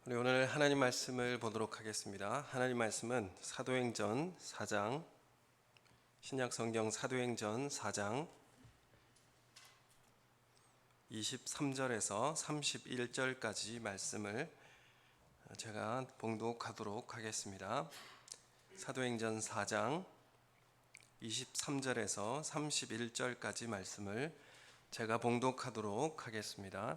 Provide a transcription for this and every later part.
우리 오늘 하나님 말씀을 보도록 하겠습니다. 하나님 말씀은 사도행전 4장, 신약 성경 사도행전 4장 23절에서 31절까지 말씀을 제가 봉독하도록 하겠습니다. 사도행전 4장 23절에서 31절까지 말씀을 제가 봉독하도록 하겠습니다.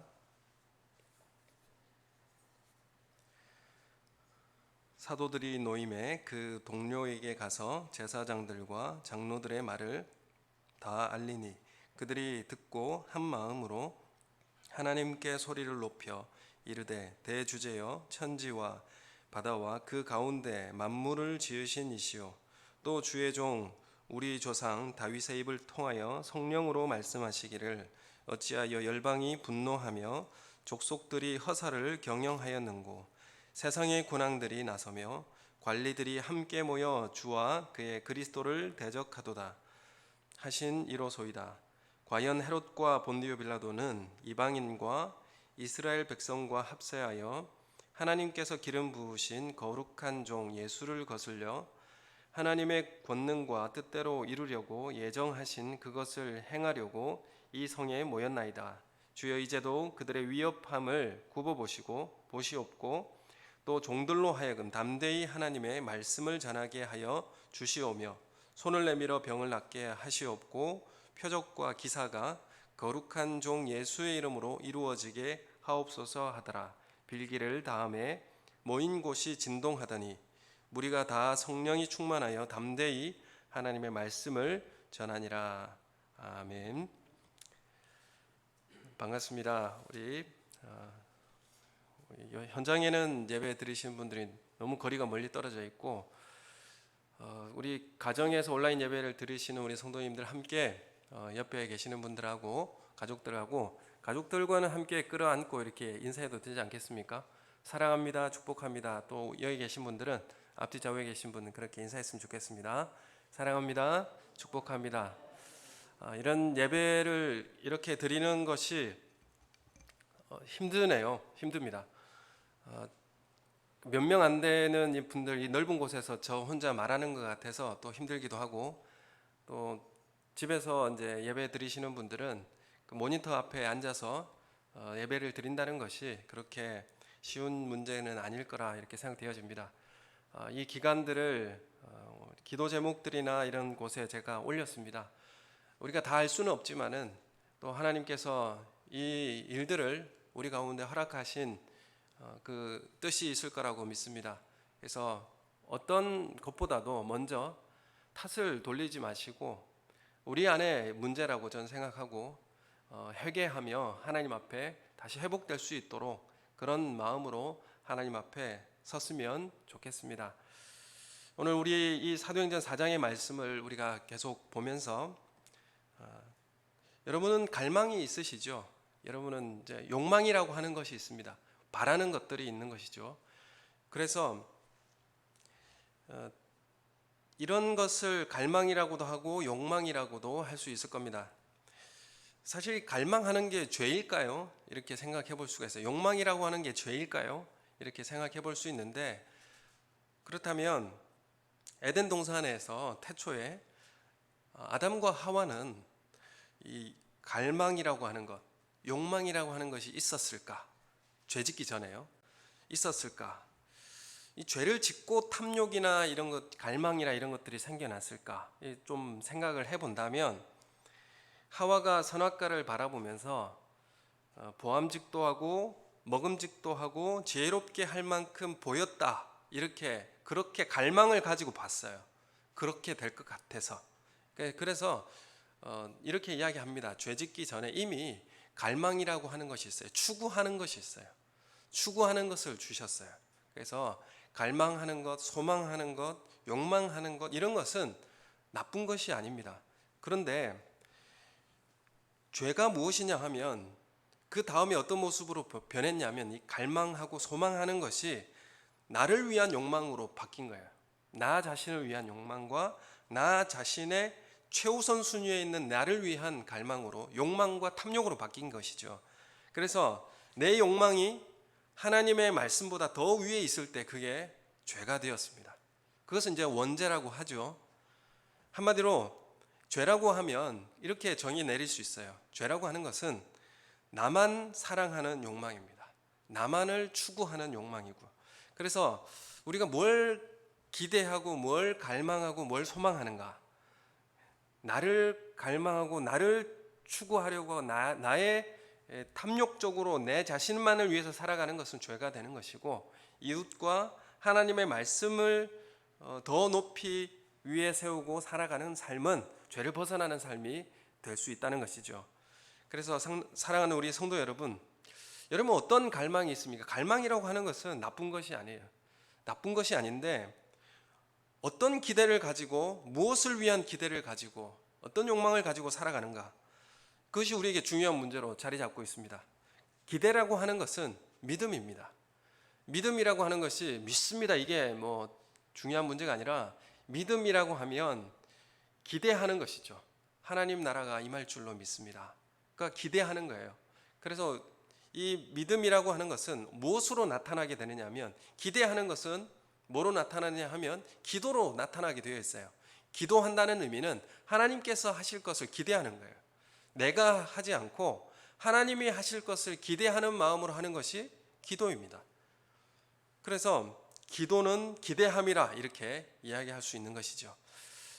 사도들이 노임에 그 동료에게 가서 제사장들과 장로들의 말을 다 알리니 그들이 듣고 한 마음으로 하나님께 소리를 높여 이르되 대주제여 천지와 바다와 그 가운데 만물을 지으신 이시오 또 주의 종 우리 조상 다윗의 입을 통하여 성령으로 말씀하시기를 어찌하여 열방이 분노하며 족속들이 허사를 경영하였는고 세상의 군왕들이 나서며 관리들이 함께 모여 주와 그의 그리스도를 대적하도다 하신 이로소이다. 과연 헤롯과 본디오 빌라도는 이방인과 이스라엘 백성과 합세하여 하나님께서 기름 부으신 거룩한 종 예수를 거슬려 하나님의 권능과 뜻대로 이루려고 예정하신 그것을 행하려고 이 성에 모였나이다. 주여 이제도 그들의 위협함을 굽어보시고 보시옵고 또 종들로 하여금 담대히 하나님의 말씀을 전하게 하여 주시오며 손을 내밀어 병을 낫게 하시옵고 표적과 기사가 거룩한 종 예수의 이름으로 이루어지게 하옵소서 하더라. 빌기를 다음에 모인 곳이 진동하더니 무리가 다 성령이 충만하여 담대히 하나님의 말씀을 전하니라. 아멘. 반갑습니다. 우리 현장에는 예배 드리시는 분들이 너무 거리가 멀리 떨어져 있고 우리 가정에서 온라인 예배를 드리시는 우리 성도님들 함께 옆에 계시는 분들하고 가족들과는 함께 끌어안고 이렇게 인사해도 되지 않겠습니까? 사랑합니다, 축복합니다. 또 여기 계신 분들은 앞뒤 좌우에 계신 분은 그렇게 인사했으면 좋겠습니다. 사랑합니다, 축복합니다. 이런 예배를 이렇게 드리는 것이 힘듭니다. 몇 명 안 되는 이 분들 이 넓은 곳에서 저 혼자 말하는 것 같아서 또 힘들기도 하고 또 집에서 이제 예배 드리시는 분들은 그 모니터 앞에 앉아서 예배를 드린다는 것이 그렇게 쉬운 문제는 아닐 거라 이렇게 생각되어집니다. 이 기간들을 기도 제목들이나 이런 곳에 제가 올렸습니다. 우리가 다 알 수는 없지만은 또 하나님께서 이 일들을 우리 가운데 허락하신 그 뜻이 있을 거라고 믿습니다. 그래서 어떤 것보다도 먼저 탓을 돌리지 마시고 우리 안에 문제라고 저는 생각하고 회개하며 하나님 앞에 다시 회복될 수 있도록 그런 마음으로 하나님 앞에 섰으면 좋겠습니다. 오늘 우리 이 사도행전 4장의 말씀을 우리가 계속 보면서 여러분은 갈망이 있으시죠? 여러분은 이제 욕망이라고 하는 것이 있습니다. 바라는 것들이 있는 것이죠. 그래서 이런 것을 갈망이라고도 하고 욕망이라고도 할 수 있을 겁니다. 사실 갈망하는 게 죄일까요? 이렇게 생각해 볼 수가 있어요. 욕망이라고 하는 게 죄일까요? 이렇게 생각해 볼 수 있는데 그렇다면 에덴 동산에서 태초에 아담과 하와는 이 갈망이라고 하는 것, 욕망이라고 하는 것이 있었을까? 죄 짓기 전에요. 있었을까? 이 죄를 짓고 탐욕이나 이런 것, 갈망이나 이런 것들이 생겨났을까? 좀 생각을 해본다면 하와가 선악과를 바라보면서 보암직도 하고 먹음직도 하고 지혜롭게 할 만큼 보였다. 그렇게 갈망을 가지고 봤어요. 그렇게 될 것 같아서. 그래서 이렇게 이야기합니다. 죄 짓기 전에 이미 갈망이라고 하는 것이 있어요. 추구하는 것이 있어요. 추구하는 것을 주셨어요. 그래서 갈망하는 것, 소망하는 것, 욕망하는 것 이런 것은 나쁜 것이 아닙니다. 그런데 죄가 무엇이냐 하면 그 다음에 어떤 모습으로 변했냐면 이 갈망하고 소망하는 것이 나를 위한 욕망으로 바뀐 거예요. 나 자신을 위한 욕망과 나 자신의 최우선 순위에 있는 나를 위한 갈망으로 욕망과 탐욕으로 바뀐 것이죠. 그래서 내 욕망이 하나님의 말씀보다 더 위에 있을 때 그게 죄가 되었습니다. 그것은 이제 원죄라고 하죠. 한마디로 죄라고 하면 이렇게 정의 내릴 수 있어요. 죄라고 하는 것은 나만 사랑하는 욕망입니다. 나만을 추구하는 욕망이고, 그래서 우리가 뭘 기대하고 뭘 갈망하고 뭘 소망하는가, 나를 갈망하고 나를 추구하려고 나의 탐욕적으로 내 자신만을 위해서 살아가는 것은 죄가 되는 것이고, 이웃과 하나님의 말씀을 더 높이 위에 세우고 살아가는 삶은 죄를 벗어나는 삶이 될 수 있다는 것이죠. 그래서 사랑하는 우리 성도 여러분, 여러분 어떤 갈망이 있습니까? 갈망이라고 하는 것은 나쁜 것이 아니에요. 나쁜 것이 아닌데, 어떤 기대를 가지고, 무엇을 위한 기대를 가지고, 어떤 욕망을 가지고 살아가는가, 그것이 우리에게 중요한 문제로 자리 잡고 있습니다. 기대라고 하는 것은 믿음입니다. 믿음이라고 하는 것이 믿습니다, 이게 뭐 중요한 문제가 아니라, 믿음이라고 하면 기대하는 것이죠. 하나님 나라가 임할 줄로 믿습니다. 그러니까 기대하는 거예요. 그래서 이 믿음이라고 하는 것은 무엇으로 나타나게 되느냐 하면, 기대하는 것은 뭐로 나타나느냐 하면 기도로 나타나게 되어 있어요. 기도한다는 의미는 하나님께서 하실 것을 기대하는 거예요. 내가 하지 않고 하나님이 하실 것을 기대하는 마음으로 하는 것이 기도입니다. 그래서 기도는 기대함이라 이렇게 이야기할 수 있는 것이죠.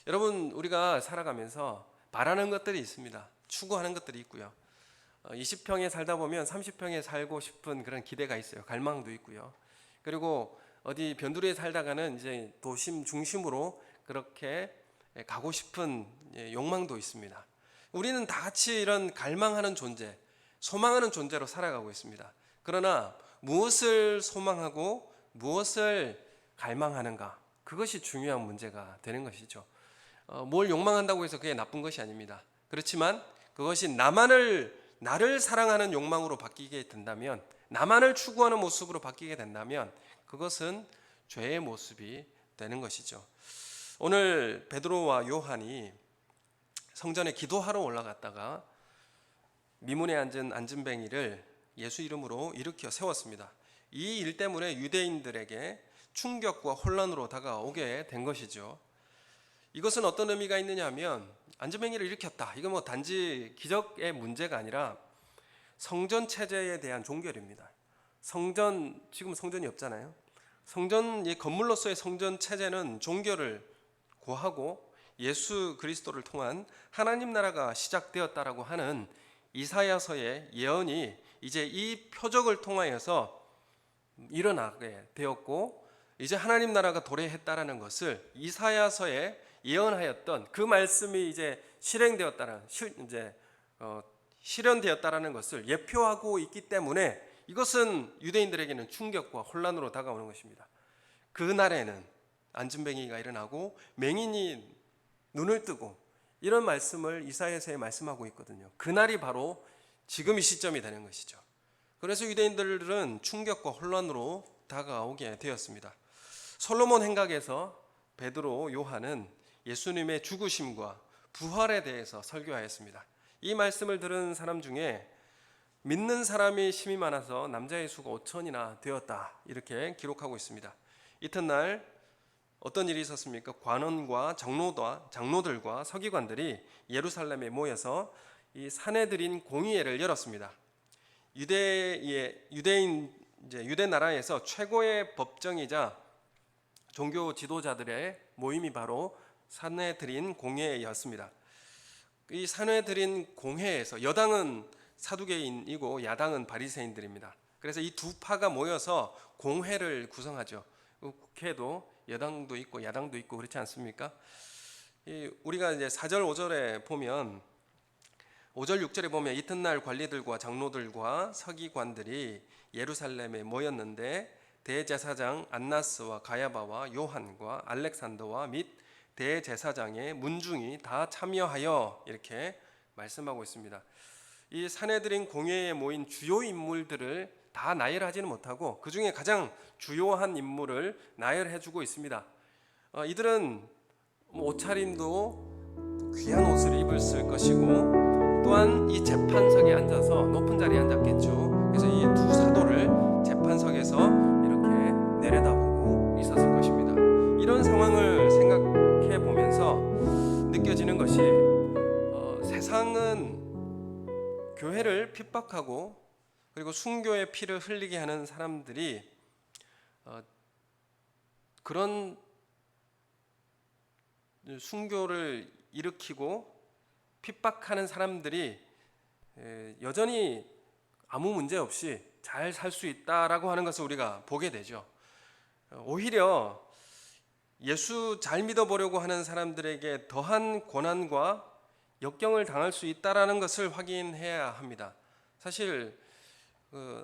여러분, 우리가 살아가면서 바라는 것들이 있습니다. 추구하는 것들이 있고요. 20평에 살다 보면 30평에 살고 싶은 그런 기대가 있어요. 갈망도 있고요. 그리고 어디 변두리에 살다가는 이제 도심 중심으로 그렇게 가고 싶은 욕망도 있습니다. 우리는 다 같이 이런 갈망하는 존재, 소망하는 존재로 살아가고 있습니다. 그러나 무엇을 소망하고 무엇을 갈망하는가, 그것이 중요한 문제가 되는 것이죠. 뭘 욕망한다고 해서 그게 나쁜 것이 아닙니다. 그렇지만 그것이 나를 사랑하는 욕망으로 바뀌게 된다면, 나만을 추구하는 모습으로 바뀌게 된다면 그것은 죄의 모습이 되는 것이죠. 오늘 베드로와 요한이 성전에 기도하러 올라갔다가 미문에 앉은 안진뱅이를 예수 이름으로 일으켜 세웠습니다. 이 일 때문에 유대인들에게 충격과 혼란으로 다가오게 된 것이죠. 이것은 어떤 의미가 있느냐 하면, 안진뱅이를 일으켰다, 이건 뭐 단지 기적의 문제가 아니라 성전 체제에 대한 종결입니다. 지금 성전이 없잖아요. 이 건물로서의 성전 체제는 종결을 고하고 예수 그리스도를 통한 하나님 나라가 시작되었다라고 하는 이사야서의 예언이 이제 이 표적을 통하여서 일어나게 되었고, 이제 하나님 나라가 도래했다라는 것을 이사야서에 예언하였던 그 말씀이 이제 실현되었다라는 것을 예표하고 있기 때문에 이것은 유대인들에게는 충격과 혼란으로 다가오는 것입니다. 그날에는 안진뱅이가 일어나고 맹인이 눈을 뜨고, 이런 말씀을 이사야서에 말씀하고 있거든요. 그날이 바로 지금 이 시점이 되는 것이죠. 그래서 유대인들은 충격과 혼란으로 다가오게 되었습니다. 솔로몬 행각에서 베드로, 요한은 예수님의 죽으심과 부활에 대해서 설교하였습니다. 이 말씀을 들은 사람 중에 믿는 사람이 심히 많아서 남자의 수가 5천이나 되었다, 이렇게 기록하고 있습니다. 이튿날 어떤 일이 있었습니까? 관원과 장로들과 서기관들이 예루살렘에 모여서 이 사내들인 공의회를 열었습니다. 유대 나라에서 최고의 법정이자 종교 지도자들의 모임이 바로 사내들인 공회였습니다. 이 사내들인 공회에서 여당은 사두개인이고 야당은 바리새인들입니다. 그래서 이 두 파가 모여서 공회를 구성하죠. 국회도 여당도 있고 야당도 있고 그렇지 않습니까? 우리가 이제 4절 5절에 보면, 5절 6절에 보면 이튿날 관리들과 장로들과 서기관들이 예루살렘에 모였는데 대제사장 안나스와 가야바와 요한과 알렉산더와 및 대제사장의 문중이 다 참여하여, 이렇게 말씀하고 있습니다. 이 사내들인 공회에 모인 주요 인물들을 다 나열하지는 못하고 그 중에 가장 주요한 인물을 나열해주고 있습니다. 이들은 옷차림도 귀한 옷을 입었을 것이고, 또한 이 재판석에 앉아서 높은 자리에 앉았겠죠. 그래서 이 두 사도를 재판석에 예수님을 핍박하고 그리고 순교의 피를 흘리게 하는 사람들이 그런 순교를 일으키고 핍박하는 사람들이 여전히 아무 문제 없이 잘 살 수 있다라고 하는 것을 우리가 보게 되죠. 오히려 예수 잘 믿어보려고 하는 사람들에게 더한 고난과 역경을 당할 수 있다라는 것을 확인해야 합니다. 사실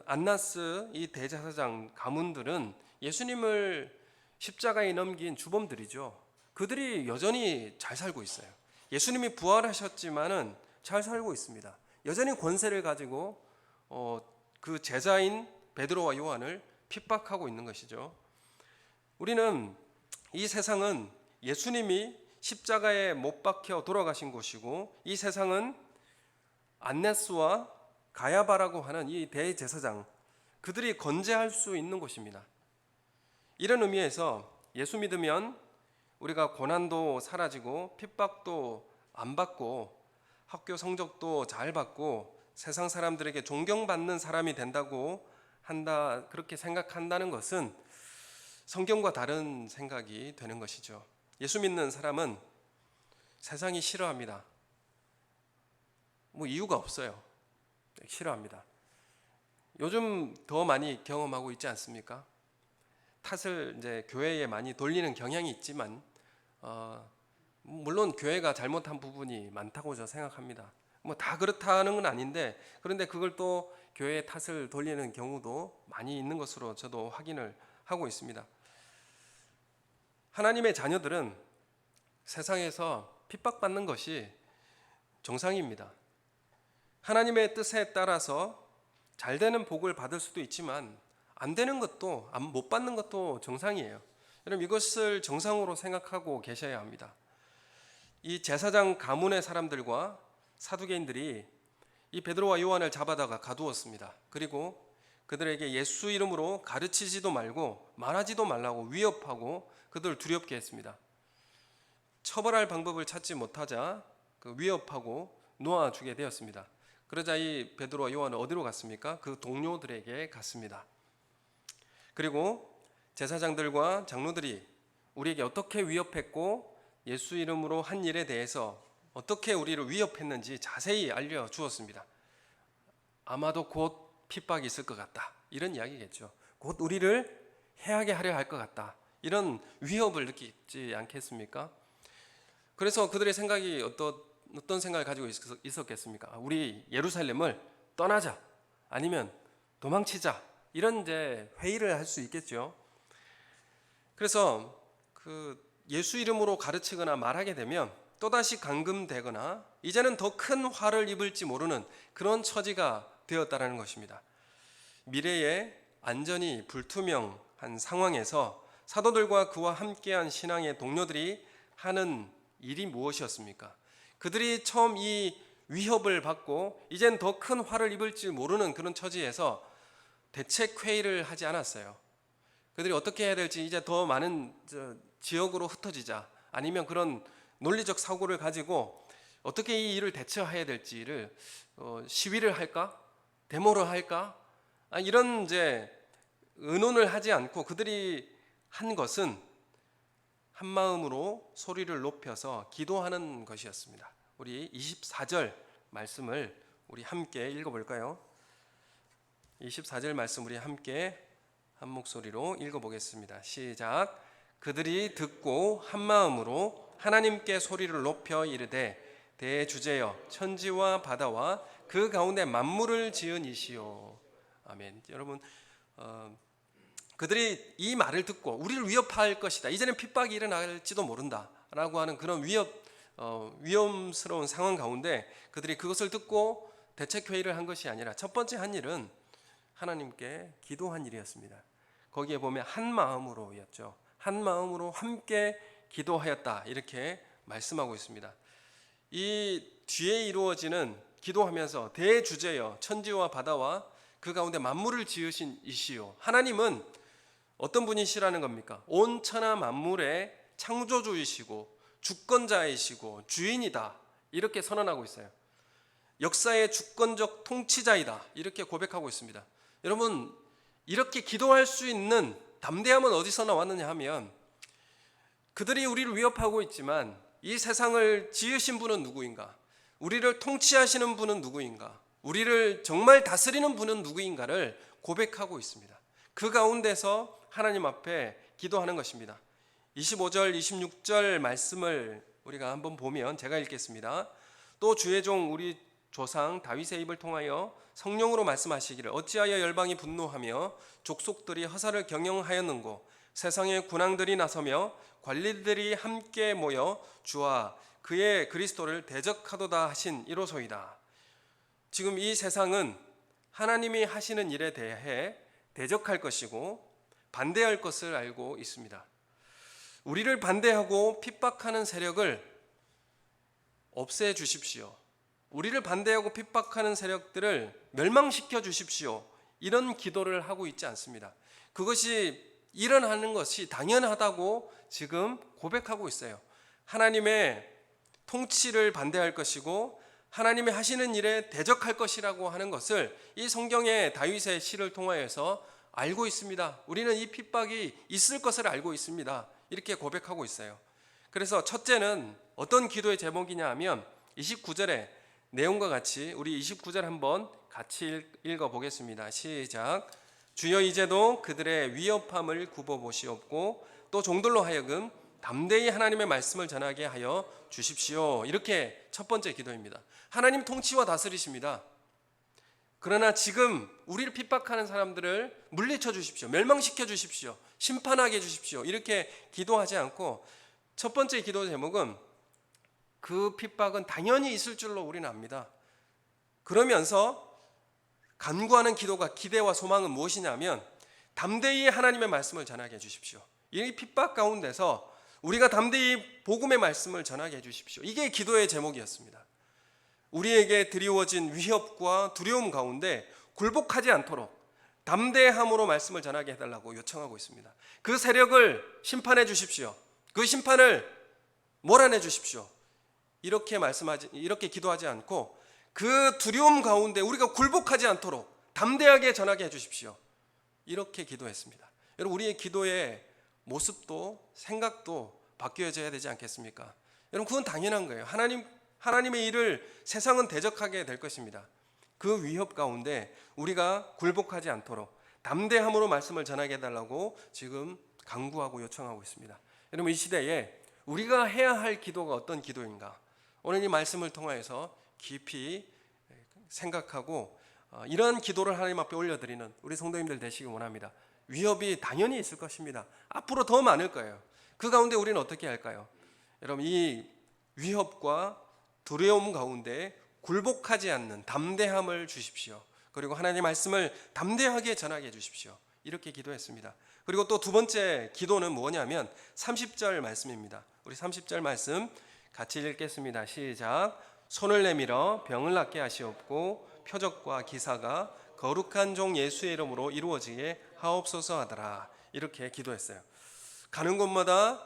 안나스 이 대제사장 가문들은 예수님을 십자가에 넘긴 주범들이죠. 그들이 여전히 잘 살고 있어요. 예수님이 부활하셨지만은 잘 살고 있습니다. 여전히 권세를 가지고 그 제자인 베드로와 요한을 핍박하고 있는 것이죠. 우리는 이 세상은 예수님이 십자가에 못 박혀 돌아가신 곳이고, 이 세상은 안네스와 가야바라고 하는 이 대제사장, 그들이 건재할 수 있는 곳입니다. 이런 의미에서 예수 믿으면 우리가 고난도 사라지고 핍박도 안 받고 학교 성적도 잘 받고 세상 사람들에게 존경받는 사람이 된다고 한다, 그렇게 생각한다는 것은 성경과 다른 생각이 되는 것이죠. 예수 믿는 사람은 세상이 싫어합니다. 이유가 없어요. 싫어합니다. 요즘 더 많이 경험하고 있지 않습니까? 탓을 이제 교회에 많이 돌리는 경향이 있지만 물론 교회가 잘못한 부분이 많다고 저 생각합니다. 다 그렇다는 건 아닌데, 그런데 그걸 또 교회의 탓을 돌리는 경우도 많이 있는 것으로 저도 확인을 하고 있습니다. 하나님의 자녀들은 세상에서 핍박받는 것이 정상입니다. 하나님의 뜻에 따라서 잘 되는 복을 받을 수도 있지만 안 되는 것도, 못 받는 것도 정상이에요. 여러분, 이것을 정상으로 생각하고 계셔야 합니다. 이 제사장 가문의 사람들과 사두개인들이 이 베드로와 요한을 잡아다가 가두었습니다. 그리고 그들에게 예수 이름으로 가르치지도 말고 말하지도 말라고 위협하고 그들을 두렵게 했습니다. 처벌할 방법을 찾지 못하자 위협하고 놓아주게 되었습니다. 그러자 이 베드로와 요한은 어디로 갔습니까? 그 동료들에게 갔습니다. 그리고 제사장들과 장로들이 우리에게 어떻게 위협했고 예수 이름으로 한 일에 대해서 어떻게 우리를 위협했는지 자세히 알려주었습니다. 아마도 곧 핍박이 있을 것 같다, 이런 이야기겠죠. 곧 우리를 해하게 하려 할 것 같다, 이런 위협을 느끼지 않겠습니까? 그래서 그들의 생각이 어떤 생각을 가지고 있었겠습니까? 우리 예루살렘을 떠나자, 아니면 도망치자, 이런 이제 회의를 할 수 있겠죠. 그래서 예수 이름으로 가르치거나 말하게 되면 또다시 감금되거나 이제는 더 큰 화를 입을지 모르는 그런 처지가 되었다라는 것입니다. 미래에 안전이 불투명한 상황에서 사도들과 그와 함께한 신앙의 동료들이 하는 일이 무엇이었습니까? 그들이 처음 이 위협을 받고 이젠 더 큰 화를 입을지 모르는 그런 처지에서 대책 회의를 하지 않았어요. 그들이 어떻게 해야 될지, 이제 더 많은 지역으로 흩어지자, 아니면 그런 논리적 사고를 가지고 어떻게 이 일을 대처해야 될지를 시위를 할까? 데모를 할까? 이런 이제 의논을 하지 않고 그들이 한 것은 한 마음으로 소리를 높여서 기도하는 것이었습니다. 우리 24절 말씀을 우리 함께 읽어볼까요? 24절 말씀 우리 함께 한 목소리로 읽어보겠습니다. 시작. 그들이 듣고 한 마음으로 하나님께 소리를 높여 이르되 대주제여 천지와 바다와 그 가운데 만물을 지은 이시오. 아멘. 여러분, 그들이 이 말을 듣고 우리를 위협할 것이다, 이제는 핍박이 일어날지도 모른다 라고 하는 그런 위험스러운 상황 가운데 그들이 그것을 듣고 대책회의를 한 것이 아니라 첫 번째 한 일은 하나님께 기도한 일이었습니다. 거기에 보면 한 마음으로였죠. 한 마음으로 함께 기도하였다, 이렇게 말씀하고 있습니다. 이 뒤에 이루어지는 기도하면서 대주제여 천지와 바다와 그 가운데 만물을 지으신 이시오. 하나님은 어떤 분이시라는 겁니까? 온 천하 만물의 창조주이시고 주권자이시고 주인이다, 이렇게 선언하고 있어요. 역사의 주권적 통치자이다, 이렇게 고백하고 있습니다. 여러분, 이렇게 기도할 수 있는 담대함은 어디서 나왔느냐 하면, 그들이 우리를 위협하고 있지만 이 세상을 지으신 분은 누구인가? 우리를 통치하시는 분은 누구인가? 우리를 정말 다스리는 분은 누구인가를 고백하고 있습니다. 그 가운데서 하나님 앞에 기도하는 것입니다. 25절, 26절 말씀을 우리가 한번 보면, 제가 읽겠습니다. 또 주의 종 우리 조상 다윗의 입을 통하여 성령으로 말씀하시기를, 어찌하여 열방이 분노하며 족속들이 허사를 경영하였는고, 세상의 군왕들이 나서며 관리들이 함께 모여 주와 그의 그리스도를 대적하도다 하신 이로소이다. 지금 이 세상은 하나님이 하시는 일에 대해 대적할 것이고 반대할 것을 알고 있습니다. 우리를 반대하고 핍박하는 세력을 없애 주십시오. 우리를 반대하고 핍박하는 세력들을 멸망시켜 주십시오. 이런 기도를 하고 있지 않습니다. 그것이 일어나는 것이 당연하다고 지금 고백하고 있어요. 하나님의 통치를 반대할 것이고 하나님이 하시는 일에 대적할 것이라고 하는 것을 이 성경의 다윗의 시를 통하여서 알고 있습니다. 우리는 이 핍박이 있을 것을 알고 있습니다. 이렇게 고백하고 있어요. 그래서 첫째는 어떤 기도의 제목이냐 하면 29절의 내용과 같이, 우리 29절 한번 같이 읽어보겠습니다. 시작. 주여 이제도 그들의 위협함을 굽어보시옵고 또 종들로 하여금 담대히 하나님의 말씀을 전하게 하여 주십시오. 이렇게 첫 번째 기도입니다. 하나님 통치와 다스리십니다. 그러나 지금 우리를 핍박하는 사람들을 물리쳐 주십시오. 멸망시켜 주십시오. 심판하게 해 주십시오. 이렇게 기도하지 않고, 첫 번째 기도 제목은 그 핍박은 당연히 있을 줄로 우리는 압니다. 그러면서 간구하는 기도가, 기대와 소망은 무엇이냐면 담대히 하나님의 말씀을 전하게 해 주십시오. 이 핍박 가운데서 우리가 담대히 복음의 말씀을 전하게 해 주십시오. 이게 기도의 제목이었습니다. 우리에게 드리워진 위협과 두려움 가운데 굴복하지 않도록 담대함으로 말씀을 전하게 해달라고 요청하고 있습니다. 그 세력을 심판해 주십시오. 그 심판을 몰아내 주십시오. 이렇게 기도하지 않고 그 두려움 가운데 우리가 굴복하지 않도록 담대하게 전하게 해 주십시오. 이렇게 기도했습니다. 여러분, 우리의 기도의 모습도 생각도 바뀌어져야 되지 않겠습니까? 여러분, 그건 당연한 거예요. 하나님의 일을 세상은 대적하게 될 것입니다. 그 위협 가운데 우리가 굴복하지 않도록 담대함으로 말씀을 전하게 해달라고 지금 간구하고 요청하고 있습니다. 여러분, 이 시대에 우리가 해야 할 기도가 어떤 기도인가? 오늘 이 말씀을 통해서 깊이 생각하고 이런 기도를 하나님 앞에 올려드리는 우리 성도님들 되시기 원합니다. 위협이 당연히 있을 것입니다. 앞으로 더 많을 거예요. 그 가운데 우리는 어떻게 할까요? 여러분, 이 위협과 두려움 가운데 굴복하지 않는 담대함을 주십시오. 그리고 하나님의 말씀을 담대하게 전하게 해주십시오. 이렇게 기도했습니다. 그리고 또 두 번째 기도는 뭐냐면 30절 말씀입니다. 우리 30절 말씀 같이 읽겠습니다. 시작. 손을 내밀어 병을 낫게 하시옵고 표적과 기사가 거룩한 종 예수의 이름으로 이루어지게 하옵소서 하더라. 이렇게 기도했어요. 가는 곳마다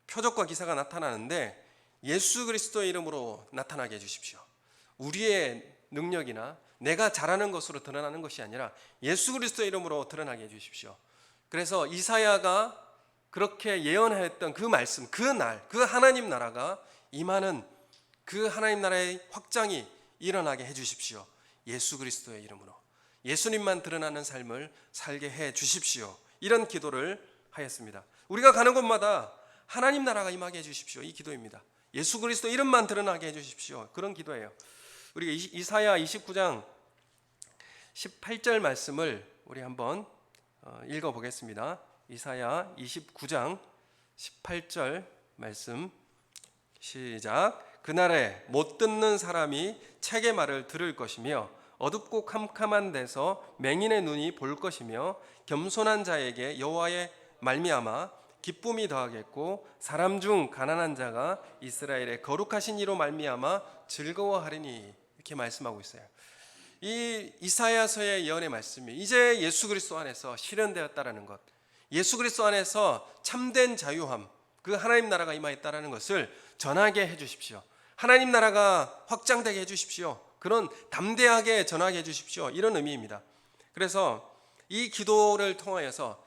표적과 기사가 나타나는데 예수 그리스도의 이름으로 나타나게 해주십시오. 우리의 능력이나 내가 잘하는 것으로 드러나는 것이 아니라 예수 그리스도의 이름으로 드러나게 해주십시오. 그래서 이사야가 그렇게 예언했던 그 말씀, 그 날, 그 하나님 나라가 임하는 그 하나님 나라의 확장이 일어나게 해주십시오. 예수 그리스도의 이름으로 예수님만 드러나는 삶을 살게 해주십시오. 이런 기도를 하였습니다. 우리가 가는 곳마다 하나님 나라가 임하게 해주십시오. 이 기도입니다. 예수 그리스도 이름만 드러나게 해주십시오. 그런 기도예요. 우리가 이사야 29장 18절 말씀을 우리 한번 읽어보겠습니다. 이사야 29장 18절 말씀 시작. 그날에 못 듣는 사람이 책의 말을 들을 것이며 어둡고 캄캄한 데서 맹인의 눈이 볼 것이며 겸손한 자에게 여호와의 말미암아 기쁨이 더하겠고 사람 중 가난한 자가 이스라엘의 거룩하신 이로 말미암아 즐거워하리니. 이렇게 말씀하고 있어요. 이 이사야서의 예언의 말씀이 이제 예수 그리스도 안에서 실현되었다라는 것, 예수 그리스도 안에서 참된 자유함, 그 하나님 나라가 임하였다라는 것을 전하게 해주십시오. 하나님 나라가 확장되게 해주십시오. 그런 담대하게 전하게 해주십시오. 이런 의미입니다. 그래서 이 기도를 통하여서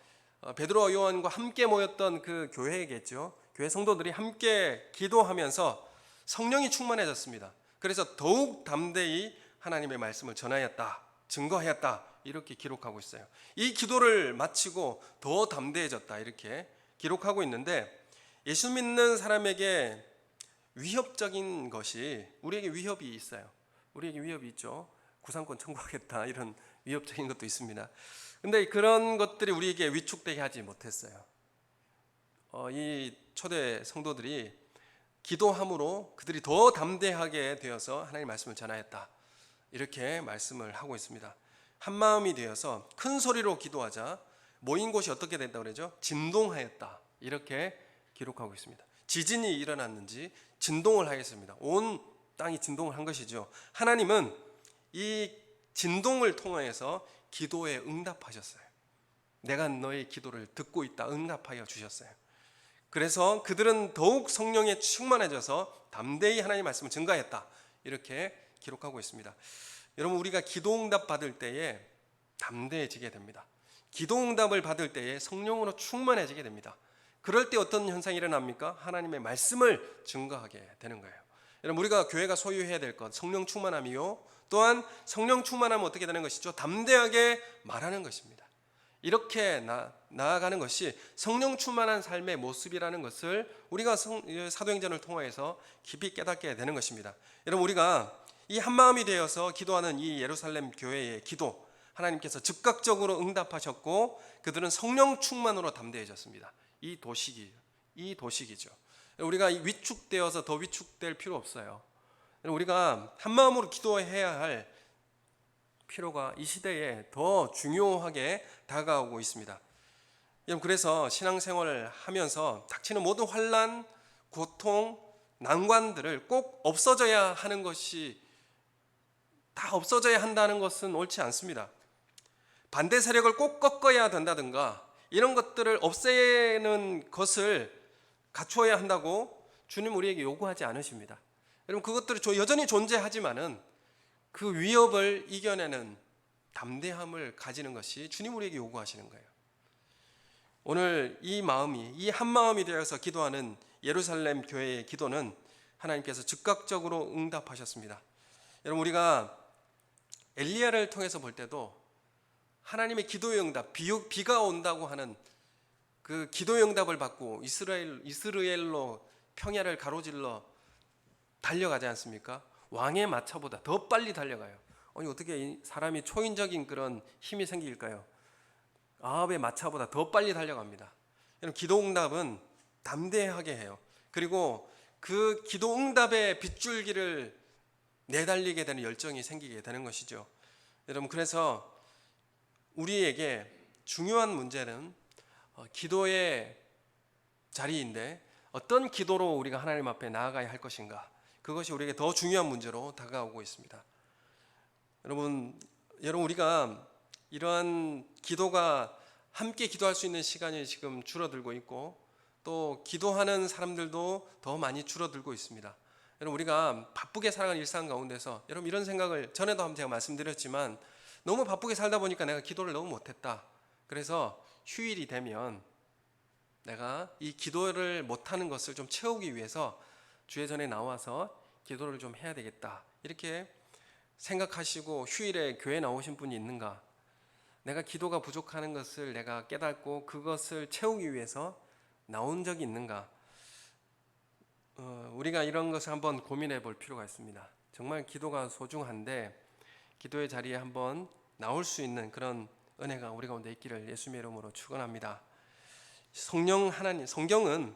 베드로와 요한과 함께 모였던 그 교회겠죠. 교회 성도들이 함께 기도하면서 성령이 충만해졌습니다. 그래서 더욱 담대히 하나님의 말씀을 전하였다, 증거하였다, 이렇게 기록하고 있어요. 이 기도를 마치고 더 담대해졌다, 이렇게 기록하고 있는데, 예수 믿는 사람에게 위협적인 것이, 우리에게 위협이 있어요. 우리에게 위협이 있죠. 구상권 청구하겠다, 이런 위협적인 것도 있습니다. 근데 그런 것들이 우리에게 위축되게 하지 못했어요. 이 초대 성도들이 기도함으로 그들이 더 담대하게 되어서 하나님의 말씀을 전하였다, 이렇게 말씀을 하고 있습니다. 한마음이 되어서 큰 소리로 기도하자 모인 곳이 어떻게 된다고 그러죠? 진동하였다, 이렇게 기록하고 있습니다. 지진이 일어났는지 진동을 하였습니다. 온 땅이 진동을 한 것이죠. 하나님은 이 진동을 통하여서 기도에 응답하셨어요. 내가 너의 기도를 듣고 있다, 응답하여 주셨어요. 그래서 그들은 더욱 성령에 충만해져서 담대히 하나님의 말씀을 증거했다, 이렇게 기록하고 있습니다. 여러분, 우리가 기도 응답 받을 때에 담대해지게 됩니다. 기도 응답을 받을 때에 성령으로 충만해지게 됩니다. 그럴 때 어떤 현상이 일어납니까? 하나님의 말씀을 증거하게 되는 거예요. 여러분, 우리가 교회가 소유해야 될 것, 성령 충만함이요, 또한 성령 충만하면 어떻게 되는 것이죠? 담대하게 말하는 것입니다. 이렇게 나아가는 것이 성령 충만한 삶의 모습이라는 것을 우리가 사도행전을 통해서 깊이 깨닫게 되는 것입니다. 여러분, 우리가 이 한마음이 되어서 기도하는 이 예루살렘 교회의 기도, 하나님께서 즉각적으로 응답하셨고 그들은 성령 충만으로 담대해졌습니다. 이 도식이죠. 우리가 위축되어서 더 위축될 필요 없어요. 우리가 한마음으로 기도해야 할 필요가 이 시대에 더 중요하게 다가오고 있습니다. 그래서 신앙생활을 하면서 닥치는 모든 환난, 고통, 난관들을 꼭 없어져야 하는 것이, 다 없어져야 한다는 것은 옳지 않습니다. 반대 세력을 꼭 꺾어야 된다든가 이런 것들을 없애는 것을 갖추어야 한다고 주님 우리에게 요구하지 않으십니다. 여러분, 그것들이 여전히 존재하지만은 그 위협을 이겨내는 담대함을 가지는 것이 주님 우리에게 요구하시는 거예요. 오늘 이 한마음이 되어서 기도하는 예루살렘 교회의 기도는 하나님께서 즉각적으로 응답하셨습니다. 여러분, 우리가 엘리야를 통해서 볼 때도 하나님의 기도의 응답, 비가 온다고 하는 그 기도의 응답을 받고 이스라엘로 평야를 가로질러 달려가지 않습니까? 왕의 마차보다 더 빨리 달려가요. 아니, 어떻게 사람이 초인적인 그런 힘이 생길까요? 아합의 마차보다 더 빨리 달려갑니다. 여러분, 기도 응답은 담대하게 해요. 그리고 그 기도 응답의 빗줄기를 내달리게 되는 열정이 생기게 되는 것이죠. 여러분, 그래서 우리에게 중요한 문제는 기도의 자리인데 어떤 기도로 우리가 하나님 앞에 나아가야 할 것인가, 그것이 우리에게 더 중요한 문제로 다가오고 있습니다. 여러분, 우리가 이러한 기도가 함께 기도할 수 있는 시간이 지금 줄어들고 있고 또 기도하는 사람들도 더 많이 줄어들고 있습니다. 여러분, 우리가 바쁘게 살아가는 일상 가운데서 여러분 이런 생각을 전에도 한번 제가 말씀드렸지만, 너무 바쁘게 살다 보니까 내가 기도를 너무 못했다. 그래서 휴일이 되면 내가 이 기도를 못하는 것을 좀 채우기 위해서 주예전에 나와서 기도를 좀 해야 되겠다, 이렇게 생각하시고 휴일에 교회 나오신 분이 있는가? 내가 기도가 부족하는 것을 내가 깨닫고 그것을 채우기 위해서 나온 적이 있는가? 우리가 이런 것을 한번 고민해 볼 필요가 있습니다. 정말 기도가 소중한데 기도의 자리에 한번 나올 수 있는 그런 은혜가 우리 가운데 있기를 예수님의 이름으로 축원합니다. 성경은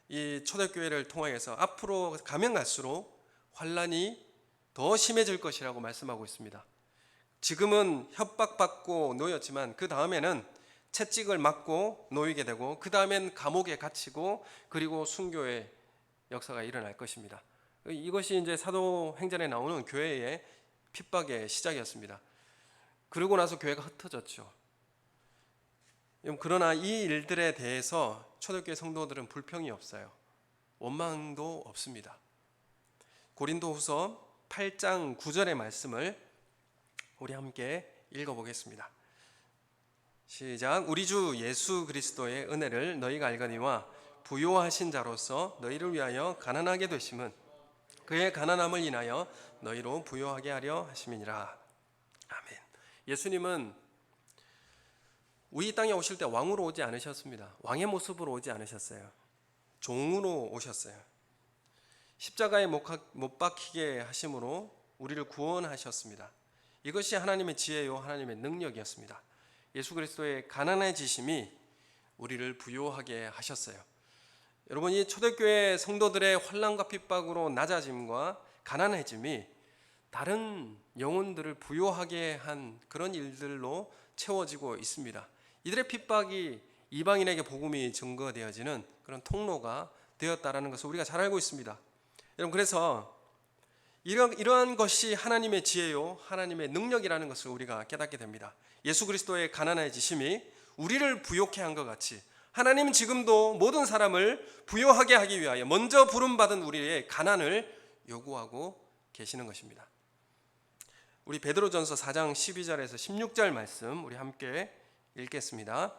이 초대교회를 통해서 앞으로 가면 갈수록 환난이 더 심해질 것이라고 말씀하고 있습니다. 지금은 협박받고 놓였지만 그 다음에는 채찍을 맞고 놓이게 되고 그 다음엔 감옥에 갇히고 그리고 순교의 역사가 일어날 것입니다. 이것이 이제 사도행전에 나오는 교회의 핍박의 시작이었습니다. 그러고 나서 교회가 흩어졌죠. 그러나 이 일들에 대해서 초대교회 성도들은 불평이 없어요. 원망도 없습니다. 고린도후서 8장 9절의 말씀을 우리 함께 읽어보겠습니다. 시작. 우리 주 예수 그리스도의 은혜를 너희가 알거니와 부요하신 자로서 너희를 위하여 가난하게 되심은 그의 가난함을 인하여 너희로 부요하게 하려 하심이니라. 아멘. 예수님은 우리 땅에 오실 때 왕으로 오지 않으셨습니다. 왕의 모습으로 오지 않으셨어요. 종으로 오셨어요. 십자가에 못 박히게 하심으로 우리를 구원하셨습니다. 이것이 하나님의 지혜요 하나님의 능력이었습니다. 예수 그리스도의 가난해지심이 우리를 부요하게 하셨어요. 여러분, 이 초대교회 성도들의 환난과 핍박으로 낮아짐과 가난해짐이 다른 영혼들을 부요하게 한 그런 일들로 채워지고 있습니다. 이들의 핍박이 이방인에게 복음이 증거되어지는 그런 통로가 되었다라는 것을 우리가 잘 알고 있습니다. 여러분, 그래서 이러한 것이 하나님의 지혜요 하나님의 능력이라는 것을 우리가 깨닫게 됩니다. 예수 그리스도의 가난해지심이 우리를 부요케 한 것 같이 하나님은 지금도 모든 사람을 부요하게 하기 위하여 먼저 부름받은 우리의 가난을 요구하고 계시는 것입니다. 우리 베드로전서 4장 12절에서 16절 말씀 우리 함께 읽겠습니다.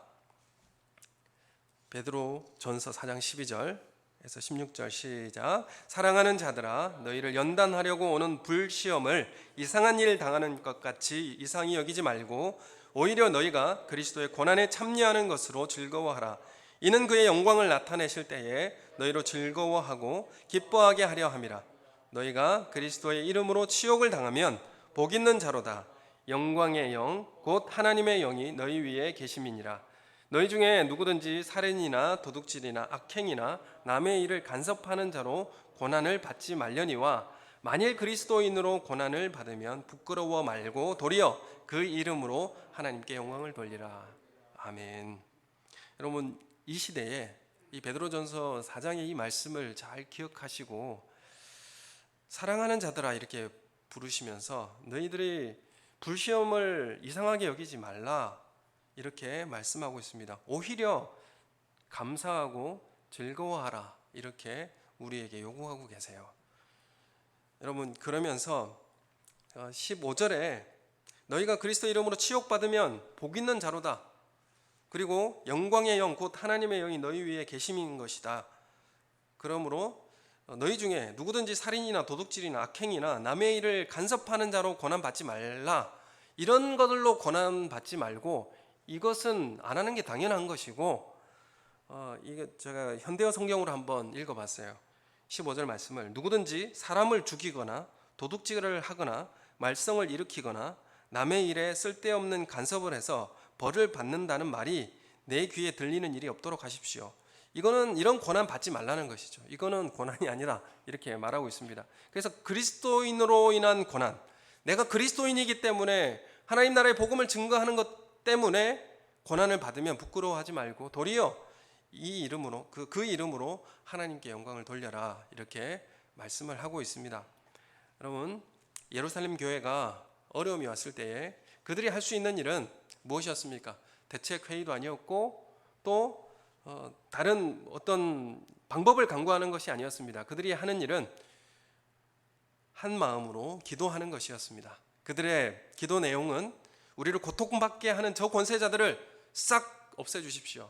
베드로전서 4장 12절에서 16절 시작. 사랑하는 자들아, 너희를 연단하려고 오는 불시험을 이상한 일 당하는 것 같이 이상히 여기지 말고 오히려 너희가 그리스도의 고난에 참여하는 것으로 즐거워하라. 이는 그의 영광을 나타내실 때에 너희로 즐거워하고 기뻐하게 하려 함이라. 너희가 그리스도의 이름으로 치욕을 당하면 복 있는 자로다. 영광의 영 곧 하나님의 영이 너희 위에 계심이니라. 너희 중에 누구든지 살인이나 도둑질이나 악행이나 남의 일을 간섭하는 자로 고난을 받지 말려니와 만일 그리스도인으로 고난을 받으면 부끄러워 말고 도리어 그 이름으로 하나님께 영광을 돌리라. 아멘. 여러분, 이 시대에 이 베드로전서 4장의 이 말씀을 잘 기억하시고 사랑하는 자들아 이렇게 부르시면서 너희들이 불시험을 이상하게 여기지 말라 이렇게 말씀하고 있습니다. 오히려 감사하고 즐거워하라 이렇게 우리에게 요구하고 계세요. 여러분, 그러면서 15절에 너희가 그리스도 이름으로 치욕받으면 복 있는 자로다. 그리고 영광의 영 곧 하나님의 영이 너희 위에 계심인 것이다. 그러므로 너희 중에 누구든지 살인이나 도둑질이나 악행이나 남의 일을 간섭하는 자로 고난받지 말라. 이런 것들로 고난받지 말고 이것은 안 하는 게 당연한 것이고 이게 제가 현대어 성경으로 한번 읽어봤어요. 15절 말씀을 누구든지 사람을 죽이거나 도둑질을 하거나 말썽을 일으키거나 남의 일에 쓸데없는 간섭을 해서 벌을 받는다는 말이 내 귀에 들리는 일이 없도록 하십시오. 이런 고난 받지 말라는 것이죠. 이거는 고난이 아니라 이렇게 말하고 있습니다. 그래서 그리스도인으로 인한 고난, 내가 그리스도인이기 때문에 하나님 나라의 복음을 증거하는 것 때문에 고난을 받으면 부끄러워하지 말고 도리어 이 이름으로 그 이름으로 하나님께 영광을 돌려라 이렇게 말씀을 하고 있습니다. 여러분, 예루살렘 교회가 어려움이 왔을 때에 그들이 할 수 있는 일은 무엇이었습니까? 대책 회의도 아니었고 또 다른 어떤 방법을 강구하는 것이 아니었습니다. 그들이 하는 일은 한 마음으로 기도하는 것이었습니다. 그들의 기도 내용은 우리를 고통받게 하는 저 권세자들을 싹 없애주십시오.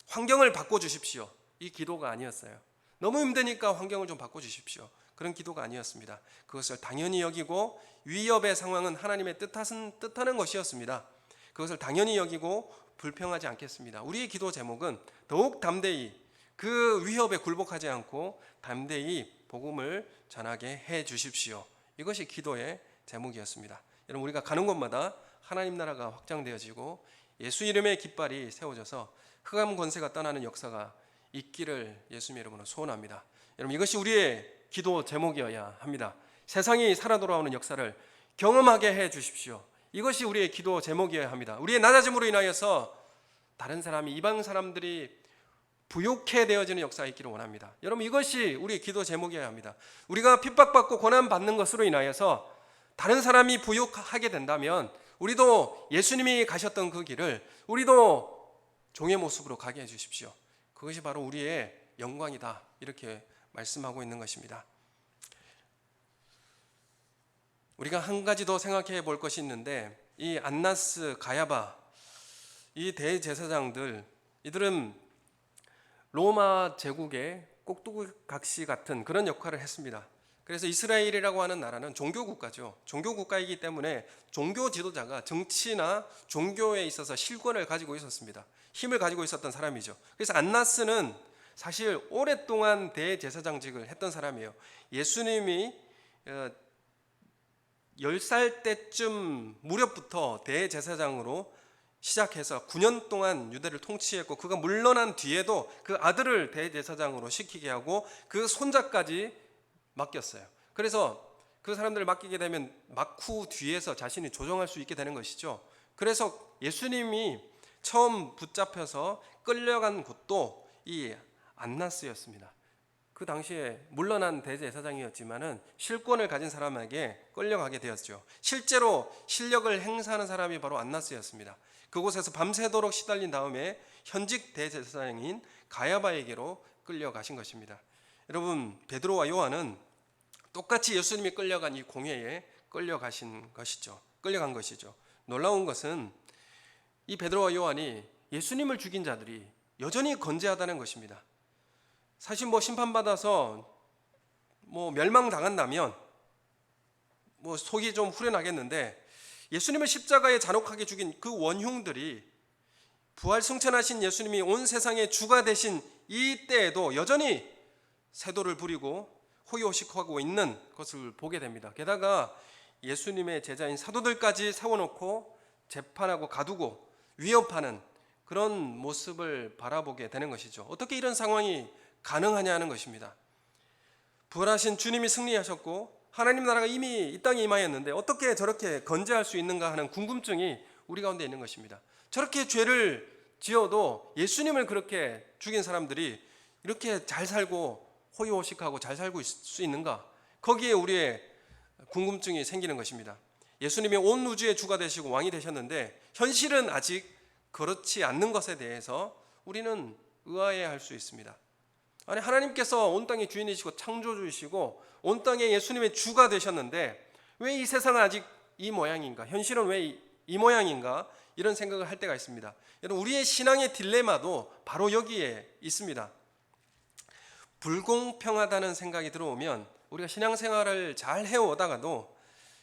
환경을 바꿔주십시오. 이 기도가 아니었어요. 너무 힘드니까 환경을 좀 바꿔주십시오. 그런 기도가 아니었습니다. 그것을 당연히 여기고 위협의 상황은 하나님의 뜻하는 것이었습니다. 그것을 당연히 여기고 불평하지 않겠습니다. 우리의 기도 제목은 더욱 담대히 그 위협에 굴복하지 않고 담대히 복음을 전하게 해 주십시오. 이것이 기도의 제목이었습니다. 여러분, 우리가 가는 곳마다 하나님 나라가 확장되어지고 예수 이름의 깃발이 세워져서 흑암 권세가 떠나는 역사가 있기를 예수님의 이름으로 소원합니다. 여러분, 이것이 우리의 기도 제목이어야 합니다. 세상이 살아 돌아오는 역사를 경험하게 해 주십시오. 이것이 우리의 기도 제목이어야 합니다. 우리의 낮아짐으로 인하여서 다른 사람이 이방 사람들이 부욕해 되어지는 역사가 있기를 원합니다. 여러분, 이것이 우리의 기도 제목이어야 합니다. 우리가 핍박받고 고난받는 것으로 인하여서 다른 사람이 부욕하게 된다면 우리도 예수님이 가셨던 그 길을 우리도 종의 모습으로 가게 해 주십시오. 그것이 바로 우리의 영광이다 이렇게 말씀하고 있는 것입니다. 우리가 한 가지 더 생각해 볼 것이 있는데, 이 안나스, 가야바, 이 대제사장들, 이들은 로마 제국의 꼭두각시 같은 그런 역할을 했습니다. 그래서 이스라엘이라고 하는 나라는 종교국가죠. 종교국가이기 때문에 종교 지도자가 정치나 종교에 있어서 실권을 가지고 있었습니다. 힘을 가지고 있었던 사람이죠. 그래서 안나스는 사실 오랫동안 대제사장직을 했던 사람이에요. 예수님이 10살 때쯤 무렵부터 대제사장으로 시작해서 9년 동안 유대를 통치했고, 그가 물러난 뒤에도 그 아들을 대제사장으로 시키게 하고 그 손자까지 맡겼어요. 그래서 그 사람들을 맡기게 되면 막후 뒤에서 자신이 조정할 수 있게 되는 것이죠. 그래서 예수님이 처음 붙잡혀서 끌려간 곳도 이 안나스였습니다. 그 당시에 물러난 대제사장이었지만은 실권을 가진 사람에게 끌려가게 되었죠. 실제로 실력을 행사하는 사람이 바로 안나스였습니다. 그곳에서 밤새도록 시달린 다음에 현직 대제사장인 가야바에게로 끌려가신 것입니다. 여러분, 베드로와 요한은 똑같이 예수님이 끌려간 이 공회에 끌려간 것이죠. 놀라운 것은 이 베드로와 요한이 예수님을 죽인 자들이 여전히 건재하다는 것입니다. 사실 심판받아서 멸망당한다면 속이 좀 후련하겠는데, 예수님을 십자가에 잔혹하게 죽인 그 원흉들이 부활 승천하신 예수님이 온 세상의 주가 되신 이 때에도 여전히 세도를 부리고 호의호식하고 있는 것을 보게 됩니다. 게다가 예수님의 제자인 사도들까지 세워놓고 재판하고 가두고 위협하는 그런 모습을 바라보게 되는 것이죠. 어떻게 이런 상황이 가능하냐는 것입니다. 부활하신 주님이 승리하셨고 하나님 나라가 이미 이 땅에 임하였는데 어떻게 저렇게 건재할 수 있는가 하는 궁금증이 우리 가운데 있는 것입니다. 저렇게 죄를 지어도 예수님을 그렇게 죽인 사람들이 이렇게 잘 살고 호의호식하고 잘 살고 있을 수 있는가? 거기에 우리의 궁금증이 생기는 것입니다. 예수님이 온 우주의 주가 되시고 왕이 되셨는데 현실은 아직 그렇지 않는 것에 대해서 우리는 의아해할 수 있습니다. 아니, 하나님께서 온 땅의 주인이시고 창조주이시고 온 땅에 예수님의 주가 되셨는데 왜 이 세상은 아직 이 모양인가? 현실은 왜 이 모양인가? 이런 생각을 할 때가 있습니다. 여러분, 우리의 신앙의 딜레마도 바로 여기에 있습니다. 불공평하다는 생각이 들어오면 우리가 신앙생활을 잘 해오다가도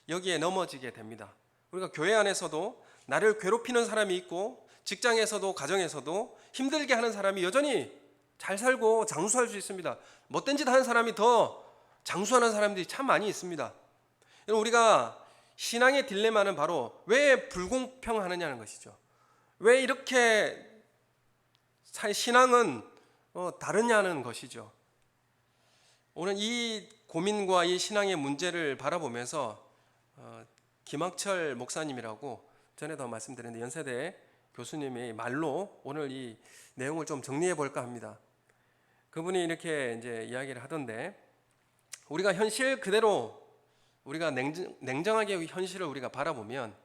여기에 넘어지게 됩니다. 우리가 교회 안에서도 나를 괴롭히는 사람이 있고 직장에서도 가정에서도 힘들게 하는 사람이 여전히 잘 살고 장수할 수 있습니다. 못된 짓 하는 사람이 더 장수하는 사람들이 참 많이 있습니다. 우리가 신앙의 딜레마는 바로 왜 불공평하느냐는 것이죠. 왜 이렇게 신앙은 다르냐는 것이죠. 오늘 이 고민과 이 신앙의 문제를 바라보면서 김학철 목사님이라고 전에도 말씀드렸는데 연세대 교수님의 말로 오늘 이 내용을 좀 정리해 볼까 합니다. 그분이 이렇게 이제 이야기를 하던데, 우리가 현실 그대로 우리가 냉정하게 현실을 우리가 바라보면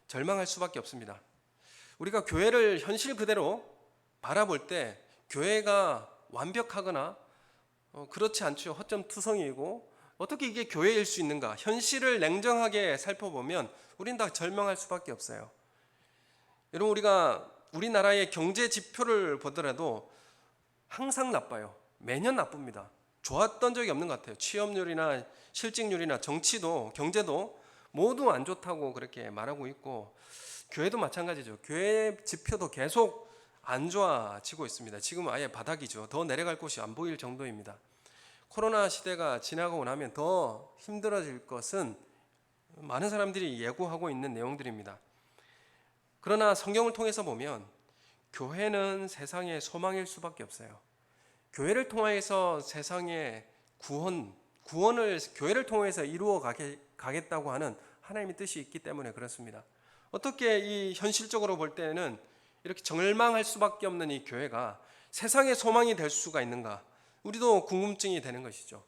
절망할 수밖에 없습니다. 우리가 교회를 현실 그대로 바라볼 때 교회가 완벽하거나 그렇지 않죠. 허점투성이고 어떻게 이게 교회일 수 있는가? 현실을 냉정하게 살펴보면 우린 다 절망할 수밖에 없어요. 여러분, 우리가 우리나라의 경제 지표를 보더라도 항상 나빠요. 매년 나쁩니다. 좋았던 적이 없는 것 같아요. 취업률이나 실직률이나 정치도 경제도 모두 안 좋다고 그렇게 말하고 있고, 교회도 마찬가지죠. 교회 지표도 계속 안 좋아지고 있습니다. 지금 아예 바닥이죠. 더 내려갈 곳이 안 보일 정도입니다. 코로나 시대가 지나고 나면 더 힘들어질 것은 많은 사람들이 예고하고 있는 내용들입니다. 그러나 성경을 통해서 보면 교회는 세상의 소망일 수밖에 없어요. 교회를 통해서 세상의 구원을 교회를 통해서 이루어 가겠다고 하는 하나님의 뜻이 있기 때문에 그렇습니다. 어떻게 이 현실적으로 볼 때는 이렇게 절망할 수밖에 없는 이 교회가 세상의 소망이 될 수가 있는가? 우리도 궁금증이 되는 것이죠.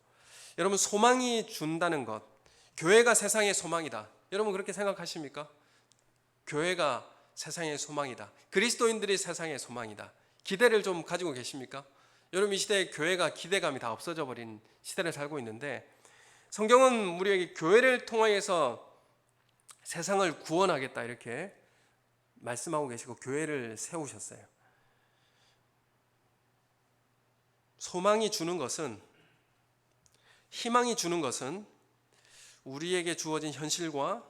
여러분, 소망이 준다는 것, 교회가 세상의 소망이다. 여러분 그렇게 생각하십니까? 교회가 세상의 소망이다. 그리스도인들이 세상의 소망이다. 기대를 좀 가지고 계십니까? 여러분, 이 시대에 교회가 기대감이 다 없어져 버린 시대를 살고 있는데, 성경은 우리에게 교회를 통하여서 세상을 구원하겠다 이렇게 말씀하고 계시고 교회를 세우셨어요. 소망이 주는 것은, 희망이 주는 것은 우리에게 주어진 현실과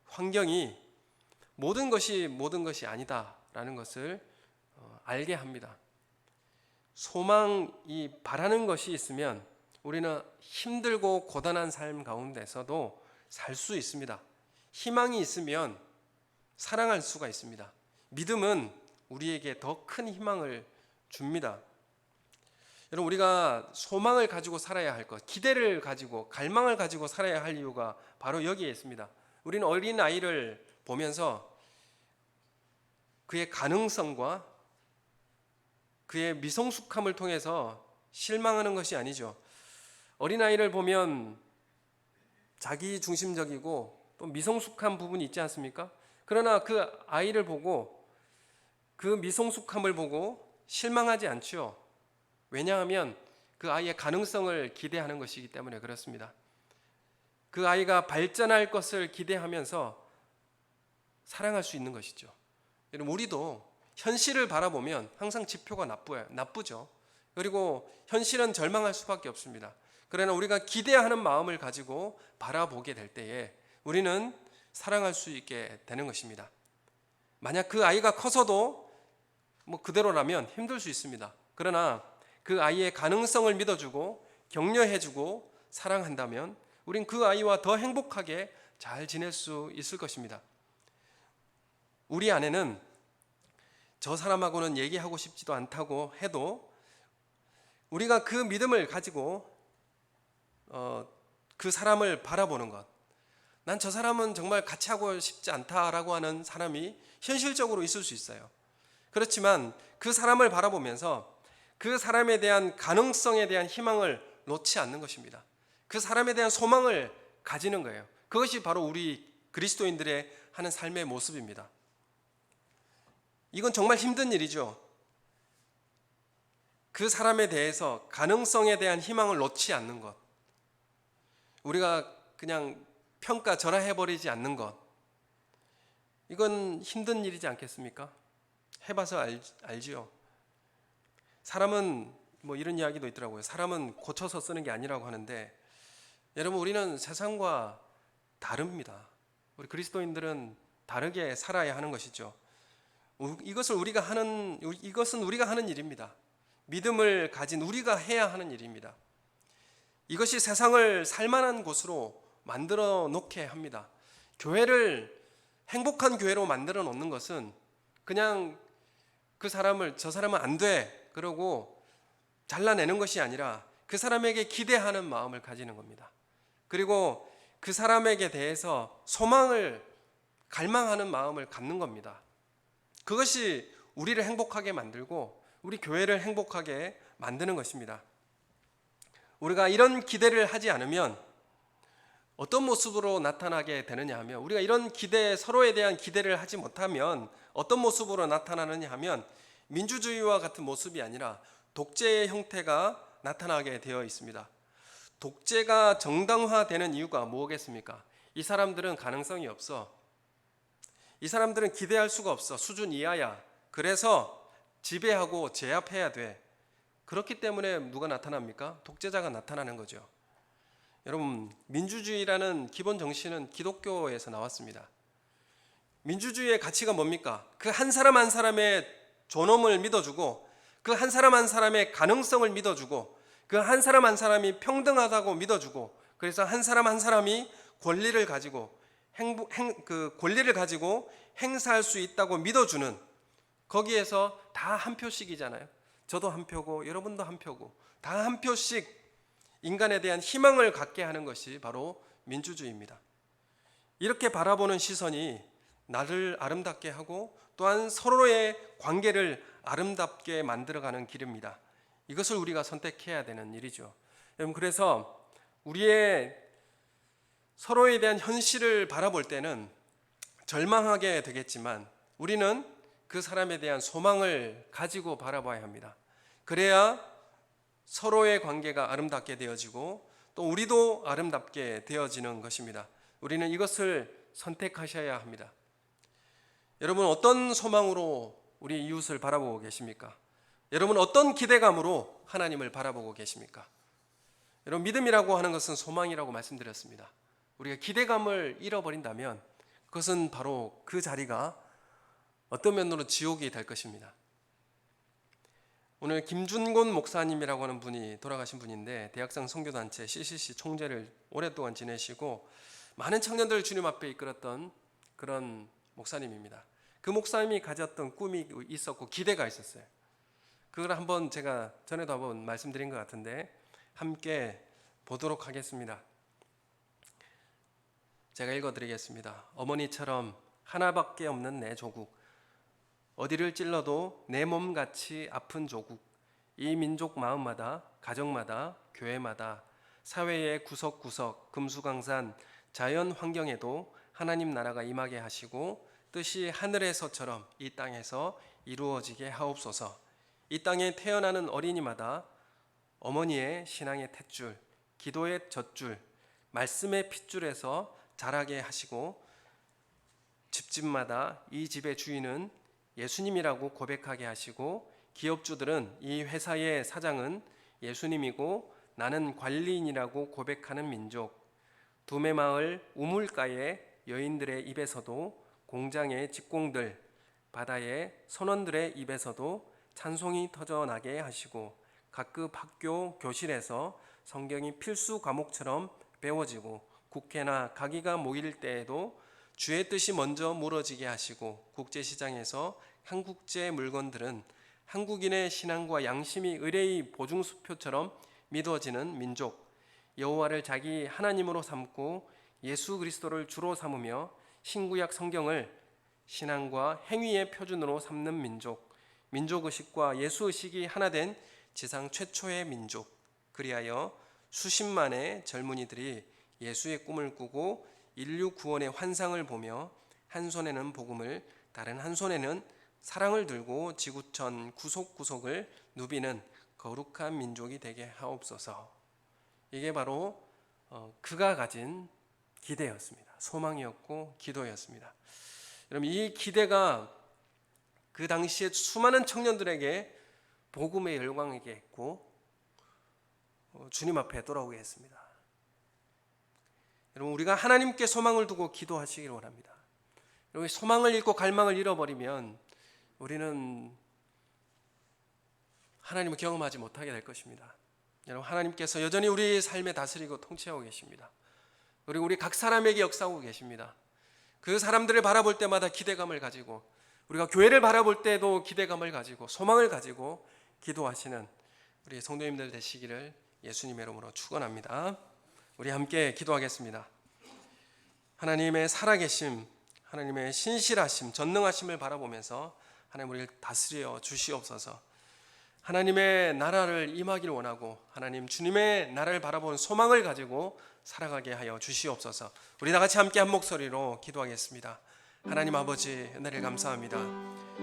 환경이 모든 것이 아니다라는 것을 알게 합니다. 소망이 바라는 것이 있으면 우리는 힘들고 고단한 삶 가운데서도 살 수 있습니다. 희망이 있으면 사랑할 수가 있습니다. 믿음은 우리에게 더 큰 희망을 줍니다. 여러분, 우리가 소망을 가지고 살아야 할 것, 기대를 가지고 갈망을 가지고 살아야 할 이유가 바로 여기에 있습니다. 우리는 어린 아이를 보면서 그의 가능성과 그의 미성숙함을 통해서 실망하는 것이 아니죠. 어린아이를 보면 자기 중심적이고 또 미성숙한 부분이 있지 않습니까? 그러나 그 아이를 보고, 그 미성숙함을 보고 실망하지 않죠. 왜냐하면 그 아이의 가능성을 기대하는 것이기 때문에 그렇습니다. 그 아이가 발전할 것을 기대하면서 사랑할 수 있는 것이죠. 여러분, 우리도 현실을 바라보면 항상 지표가 나쁘죠. 그리고 현실은 절망할 수밖에 없습니다. 그러나 우리가 기대하는 마음을 가지고 바라보게 될 때에 우리는 사랑할 수 있게 되는 것입니다. 만약 그 아이가 커서도 그대로라면 힘들 수 있습니다. 그러나 그 아이의 가능성을 믿어주고 격려해주고 사랑한다면 우린 그 아이와 더 행복하게 잘 지낼 수 있을 것입니다. 우리 아내는 저 사람하고는 얘기하고 싶지도 않다고 해도 우리가 그 믿음을 가지고 그 사람을 바라보는 것, 난 저 사람은 정말 같이 하고 싶지 않다라고 하는 사람이 현실적으로 있을 수 있어요. 그렇지만 그 사람을 바라보면서 그 사람에 대한 가능성에 대한 희망을 놓지 않는 것입니다. 그 사람에 대한 소망을 가지는 거예요. 그것이 바로 우리 그리스도인들의 하는 삶의 모습입니다. 이건 정말 힘든 일이죠. 그 사람에 대해서 가능성에 대한 희망을 놓지 않는 것, 우리가 그냥 평가절하해버리지 않는 것, 이건 힘든 일이지 않겠습니까? 해봐서 알지요. 사람은 이런 이야기도 있더라고요. 사람은 고쳐서 쓰는 게 아니라고 하는데, 여러분, 우리는 세상과 다릅니다. 우리 그리스도인들은 다르게 살아야 하는 것이죠. 이것은 우리가 하는 일입니다. 믿음을 가진 우리가 해야 하는 일입니다. 이것이 세상을 살만한 곳으로 만들어 놓게 합니다. 교회를 행복한 교회로 만들어 놓는 것은 그냥 저 사람은 안 돼 그러고 잘라내는 것이 아니라 그 사람에게 기대하는 마음을 가지는 겁니다. 그리고 그 사람에게 대해서 소망을 갈망하는 마음을 갖는 겁니다. 그것이 우리를 행복하게 만들고 우리 교회를 행복하게 만드는 것입니다. 우리가 이런 기대를 하지 않으면 어떤 모습으로 나타나게 되느냐 하면, 우리가 이런 서로에 대한 기대를 하지 못하면 어떤 모습으로 나타나느냐 하면 민주주의와 같은 모습이 아니라 독재의 형태가 나타나게 되어 있습니다. 독재가 정당화되는 이유가 뭐겠습니까? 이 사람들은 가능성이 없어. 이 사람들은 기대할 수가 없어. 수준 이하야. 그래서 지배하고 제압해야 돼. 그렇기 때문에 누가 나타납니까? 독재자가 나타나는 거죠. 여러분, 민주주의라는 기본 정신은 기독교에서 나왔습니다. 민주주의의 가치가 뭡니까? 그 한 사람 한 사람의 존엄을 믿어주고, 그 한 사람 한 사람의 가능성을 믿어주고, 그 한 사람 한 사람이 평등하다고 믿어주고, 그래서 한 사람 한 사람이 권리를 가지고 권리를 가지고 행사할 수 있다고 믿어주는, 거기에서 다 한 표씩이잖아요. 저도 한 표고 여러분도 한 표고 다 한 표씩 인간에 대한 희망을 갖게 하는 것이 바로 민주주의입니다. 이렇게 바라보는 시선이 나를 아름답게 하고 또한 서로의 관계를 아름답게 만들어가는 길입니다. 이것을 우리가 선택해야 되는 일이죠. 여러분, 그래서 우리의 서로에 대한 현실을 바라볼 때는 절망하게 되겠지만 우리는 그 사람에 대한 소망을 가지고 바라봐야 합니다. 그래야 서로의 관계가 아름답게 되어지고 또 우리도 아름답게 되어지는 것입니다. 우리는 이것을 선택하셔야 합니다. 여러분, 어떤 소망으로 우리 이웃을 바라보고 계십니까? 여러분, 어떤 기대감으로 하나님을 바라보고 계십니까? 여러분, 믿음이라고 하는 것은 소망이라고 말씀드렸습니다. 우리가 기대감을 잃어버린다면 그것은 바로 그 자리가 어떤 면으로 지옥이 될 것입니다. 오늘 김준곤 목사님이라고 하는 분이 돌아가신 분인데, 대학생 선교단체 CCC 총재를 오랫동안 지내시고 많은 청년들을 주님 앞에 이끌었던 그런 목사님입니다. 그 목사님이 가졌던 꿈이 있었고 기대가 있었어요. 그걸 한번 제가 전에도 한번 말씀드린 것 같은데 함께 보도록 하겠습니다. 제가 읽어드리겠습니다. 어머니처럼 하나밖에 없는 내 조국, 어디를 찔러도 내 몸같이 아픈 조국, 이 민족 마음마다, 가정마다, 교회마다, 사회의 구석구석, 금수강산, 자연 환경에도 하나님 나라가 임하게 하시고 뜻이 하늘에서처럼 이 땅에서 이루어지게 하옵소서. 이 땅에 태어나는 어린이마다 어머니의 신앙의 탯줄, 기도의 젖줄, 말씀의 핏줄에서 자라게 하시고 집집마다 이 집의 주인은 예수님이라고 고백하게 하시고 기업주들은 이 회사의 사장은 예수님이고 나는 관리인이라고 고백하는 민족, 두메마을 우물가의 여인들의 입에서도 공장의 직공들, 바다의 선원들의 입에서도 찬송이 터져나게 하시고 각급 학교 교실에서 성경이 필수 과목처럼 배워지고 국회나 가기가 모일 때에도 주의 뜻이 먼저 무너지게 하시고 국제시장에서 한국제 물건들은 한국인의 신앙과 양심이 의뢰의 보증수표처럼 믿어지는 민족, 여호와를 자기 하나님으로 삼고 예수 그리스도를 주로 삼으며 신구약 성경을 신앙과 행위의 표준으로 삼는 민족, 민족의식과 예수의식이 하나 된 지상 최초의 민족, 그리하여 수십만의 젊은이들이 예수의 꿈을 꾸고 인류 구원의 환상을 보며 한 손에는 복음을 다른 한 손에는 사랑을 들고 지구촌 구석구석을 누비는 거룩한 민족이 되게 하옵소서. 이게 바로 그가 가진 기대였습니다. 소망이었고 기도였습니다. 여러분, 이 기대가 그 당시에 수많은 청년들에게 복음의 열광에게 했고 주님 앞에 돌아오게 했습니다. 여러분, 우리가 하나님께 소망을 두고 기도하시기를 원합니다. 여러분, 소망을 잃고 갈망을 잃어버리면 우리는 하나님을 경험하지 못하게 될 것입니다. 여러분, 하나님께서 여전히 우리 삶에 다스리고 통치하고 계십니다. 그리고 우리 각 사람에게 역사하고 계십니다. 그 사람들을 바라볼 때마다 기대감을 가지고, 우리가 교회를 바라볼 때도 기대감을 가지고 소망을 가지고 기도하시는 우리 성도님들 되시기를 예수님의 이름으로 축원합니다. 우리 함께 기도하겠습니다. 하나님의 살아계심, 하나님의 신실하심, 전능하심을 바라보면서 하나님 우리를 다스려 주시옵소서. 하나님의 나라를 임하기를 원하고 하나님 주님의 나라를 바라보는 소망을 가지고 살아가게 하여 주시옵소서. 우리 다 같이 함께 한 목소리로 기도하겠습니다. 하나님 아버지, 은혜를 감사합니다.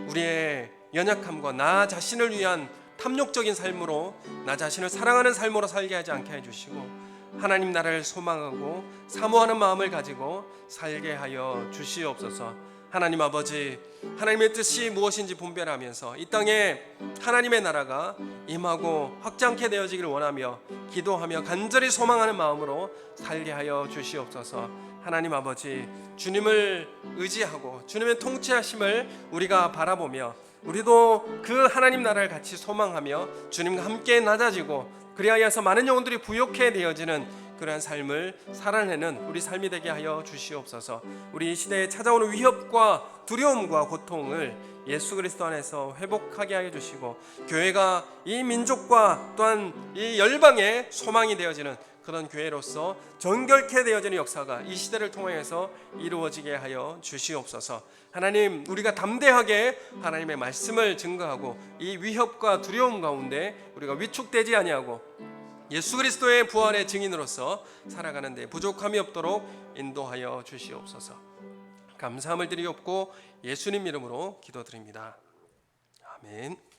우리의 연약함과 나 자신을 위한 탐욕적인 삶으로, 나 자신을 사랑하는 삶으로 살게 하지 않게 해주시고 하나님 나라를 소망하고 사모하는 마음을 가지고 살게 하여 주시옵소서. 하나님 아버지, 하나님의 뜻이 무엇인지 분별하면서 이 땅에 하나님의 나라가 임하고 확장케 되어지기를 원하며 기도하며 간절히 소망하는 마음으로 살게 하여 주시옵소서. 하나님 아버지, 주님을 의지하고 주님의 통치하심을 우리가 바라보며 우리도 그 하나님 나라를 같이 소망하며 주님과 함께 낮아지고 그리하여서 많은 영혼들이 부욕해 되어지는 그러한 삶을 살아내는 우리 삶이 되게 하여 주시옵소서. 우리 이 시대에 찾아오는 위협과 두려움과 고통을 예수 그리스도 안에서 회복하게 하여 주시고 교회가 이 민족과 또한 이 열방의 소망이 되어지는 그런 교회로서 정결케 되어지는 역사가 이 시대를 통해서 이루어지게 하여 주시옵소서. 하나님, 우리가 담대하게 하나님의 말씀을 증거하고 이 위협과 두려움 가운데 우리가 위축되지 아니하고 예수 그리스도의 부활의 증인으로서 살아가는 데 부족함이 없도록 인도하여 주시옵소서. 감사함을 드리옵고 예수님 이름으로 기도드립니다. 아멘.